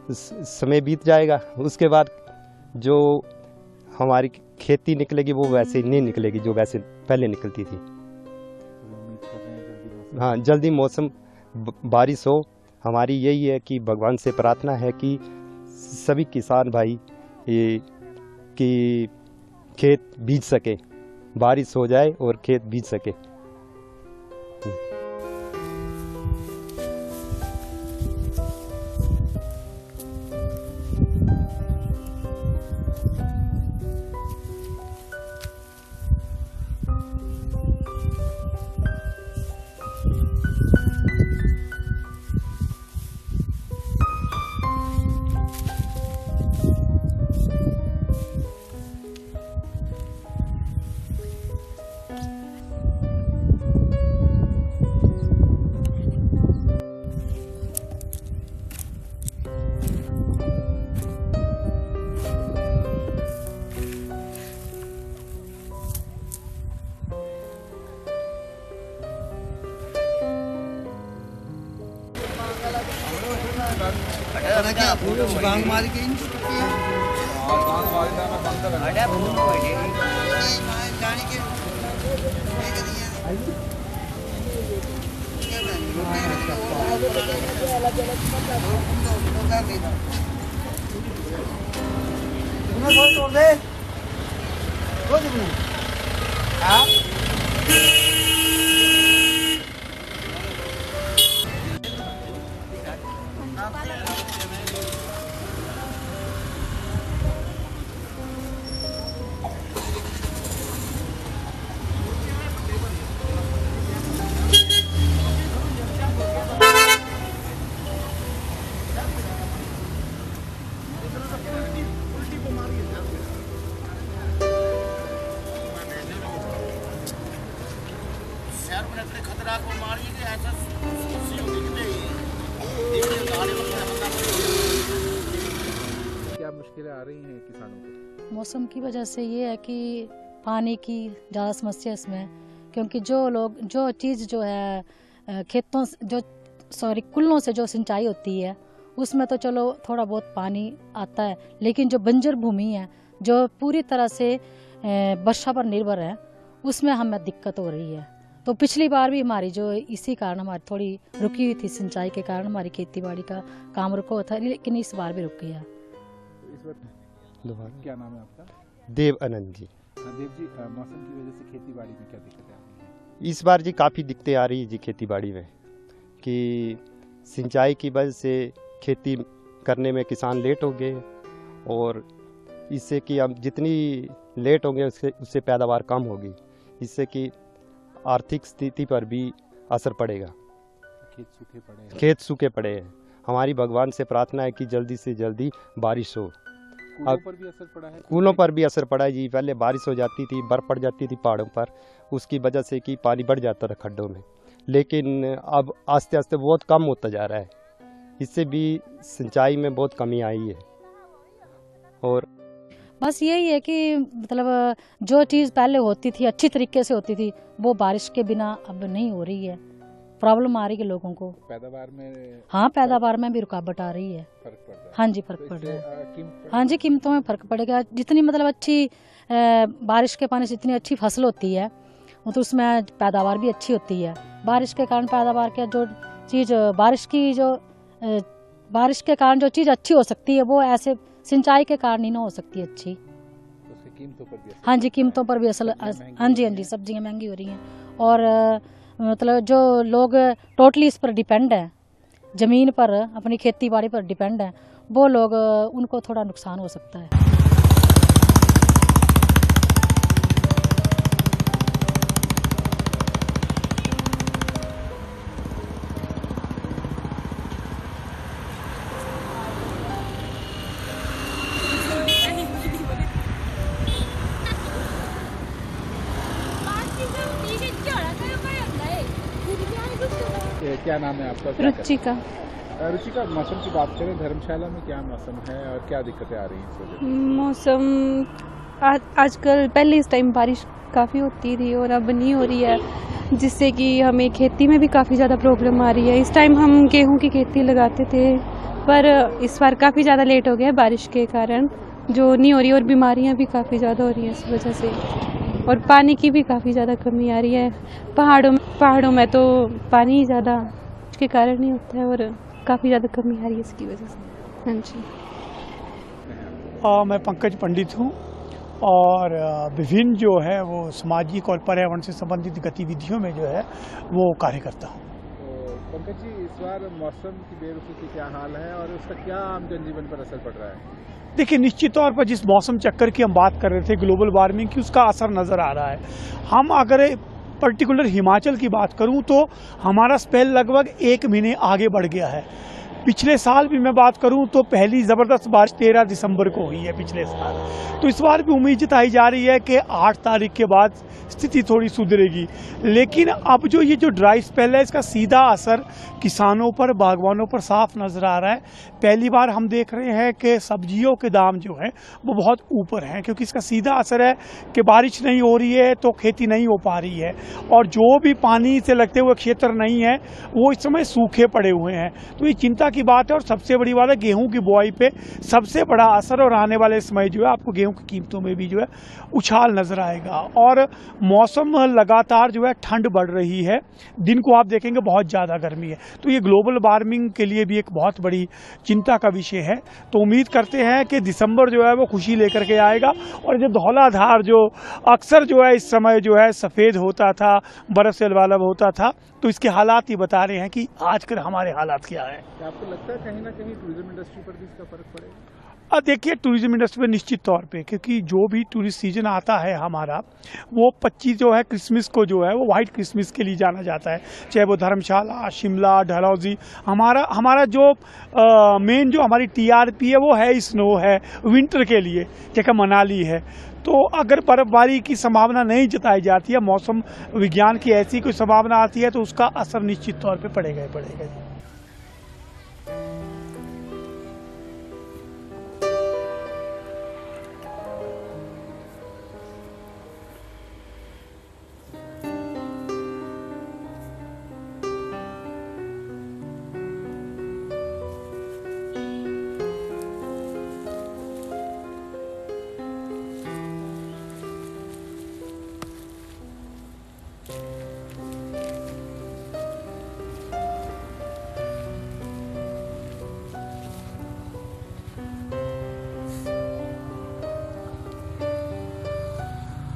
समय बीत जाएगा, उसके बाद जो हमारी खेती निकलेगी वो वैसे नहीं निकलेगी जो वैसे पहले निकलती थी। हाँ, जल्दी मौसम बारिश हो। हमारी यही है कि भगवान से प्रार्थना है कि सभी किसान भाई कि खेत बीज सके, बारिश हो जाए और खेत बीज सके। क्या मुश्किलें आ रही हैं किसानों को? मौसम की वजह से ये है कि पानी की ज़्यादा समस्या इसमें, क्योंकि जो चीज़ जो है खेतों जो कुल्लों से जो सिंचाई होती है उसमें तो चलो थोड़ा बहुत पानी आता है, लेकिन जो बंजर भूमि है जो पूरी तरह से वर्षा पर निर्भर है उसमें हमें दिक्कत हो रही है। तो पिछली बार भी हमारी जो इसी कारण हमारी थोड़ी रुकी हुई थी, सिंचाई के कारण हमारी खेती बाड़ी का काम रुका हुआ था, लेकिन इस बार भी रुक गया। इस बार क्या नाम है आपका? देव आनंद जी। देव जी, मौसम की वजह से खेती बाड़ी में क्या दिक्कतें आ रही हैं? इस बार जी काफ़ी दिक्कतें आ रही है जी खेती बाड़ी में, कि सिंचाई की वजह से खेती करने में किसान लेट हो गए, और इससे कि हम जितनी लेट होंगे उससे पैदावार कम होगी, इससे कि आर्थिक स्थिति पर भी असर पड़ेगा। खेत सूखे पड़े हैं। हमारी भगवान से प्रार्थना है कि जल्दी से जल्दी बारिश हो। कूलों पर भी असर पड़ा है? कूलों पर भी असर पड़ा है जी। पहले बारिश हो जाती थी, बर्फ़ पड़ जाती थी पहाड़ों पर, उसकी वजह से कि पानी बढ़ जाता था खड्डों में, लेकिन अब आस्ते आस्ते बहुत कम होता जा रहा है। इससे भी सिंचाई में बहुत कमी आई है। और बस यही है कि मतलब जो चीज़ पहले होती थी अच्छी तरीके से होती थी वो बारिश के बिना अब नहीं हो रही है, प्रॉब्लम आ रही है लोगों को। पैदावार में? हाँ, पैदावार में भी रुकावट आ रही है। फर्क पड़ रहा है? हाँ जी, फर्क पड़ रहा है। हाँ जी, कीमतों में फर्क पड़ेगा। जितनी मतलब अच्छी बारिश के पानी से इतनी अच्छी फसल होती है तो उसमें पैदावार भी अच्छी होती है। बारिश के कारण पैदावार के जो चीज़ बारिश के कारण जो चीज़ अच्छी हो सकती है वो ऐसे सिंचाई के कारण ही ना हो सकती अच्छी। कीमतों पर भी असर? हाँ जी, कीमतों पर भी असर। हाँ जी, सब्जियाँ महंगी हो रही हैं, और मतलब जो लोग टोटली इस पर डिपेंड है, ज़मीन पर अपनी खेती बाड़ी पर डिपेंड है, वो लोग उनको थोड़ा नुकसान हो सकता है। क्या नाम है आपका? रुचिका। रुचिका, मौसम की बात करें, धर्मशाला में क्या मौसम है और क्या दिक्कतें आ रही हैं इस वजह? मौसम आजकल, पहले इस टाइम बारिश काफ़ी होती थी और अब नहीं हो रही है, जिससे कि हमें खेती में भी काफ़ी ज़्यादा प्रॉब्लम आ रही है। इस टाइम हम गेहूं की खेती लगाते थे पर इस बार काफ़ी ज़्यादा लेट हो गया है बारिश के कारण, जो नहीं हो रही, और बीमारियां भी काफ़ी ज़्यादा हो रही हैं इस वजह से, और पानी की भी काफ़ी ज़्यादा कमी आ रही है। पहाड़ों में तो पानी ज़्यादा के कारण ही होता है, और काफ़ी ज़्यादा कमी आ रही है इसकी वजह से। हाँ जी। मैं पंकज पंडित हूँ और विभिन्न जो है वो सामाजिक और पर्यावरण से संबंधित गतिविधियों में जो है वो कार्य करता हूँ। तो पंकज जी, इस बार मौसम की बेरुखी क्या हाल है और उसका क्या आम जनजीवन पर असर पड़ रहा है? देखिए, निश्चित तौर पर जिस मौसम चक्कर की हम बात कर रहे थे, ग्लोबल वार्मिंग की, उसका असर नज़र आ रहा है। हम अगर पर्टिकुलर हिमाचल की बात करूं तो हमारा स्पेल लगभग 1 महीने आगे बढ़ गया है। पिछले साल भी मैं बात करूं तो पहली ज़बरदस्त बारिश 13 दिसंबर को हुई है पिछले साल। तो इस बार भी उम्मीद जताई जा रही है कि 8 तारीख के बाद स्थिति थोड़ी सुधरेगी। लेकिन अब ये जो ड्राई स्पेल है, इसका सीधा असर किसानों पर, बागवानों पर साफ नज़र आ रहा है। पहली बार हम देख रहे हैं कि सब्जियों के दाम जो हैं वो बहुत ऊपर हैं, क्योंकि इसका सीधा असर है कि बारिश नहीं हो रही है तो खेती नहीं हो पा रही है, और जो भी पानी से लगते हुए क्षेत्र नहीं है वो इस समय सूखे पड़े हुए हैं। तो ये चिंता की बात है। और सबसे बड़ी बात है, गेहूं की बुआई पे सबसे बड़ा असर, और आने वाले समय जो है आपको गेहूं की कीमतों में भी जो है उछाल नजर आएगा। और मौसम लगातार जो है ठंड बढ़ रही है, दिन को आप देखेंगे बहुत ज़्यादा गर्मी है। तो ये ग्लोबल वार्मिंग के लिए भी एक बहुत बड़ी चिंता का विषय है। तो उम्मीद करते हैं कि दिसंबर जो है वो खुशी लेकर के आएगा, और जो धौलाधार जो अक्सर जो है इस समय जो है सफ़ेद होता था, बर्फ से लबालब होता था, तो इसके हालात ही बता रहे हैं कि आजकल हमारे हालात क्या है। क्या आपको लगता है कहीं ना कहीं टूरिज्म इंडस्ट्री पर भी इसका फर्क पड़ेगा? देखिए, टूरिज्म इंडस्ट्री में निश्चित तौर पे, क्योंकि जो भी टूरिस्ट सीजन आता है हमारा, वो 25 जो है क्रिसमस को जो है वो वाइट क्रिसमस के लिए जाना जाता है। चाहे वो धर्मशाला, शिमला, डलहौजी, हमारा जो मेन जो हमारी टीआरपी है वो है स्नो है विंटर के लिए, जगह मनाली है। तो अगर बर्फबारी की संभावना नहीं जताई जाती है, मौसम विज्ञान की ऐसी कोई संभावना आती है, तो उसका असर निश्चित तौर पर पड़ेगा ही पड़ेगा।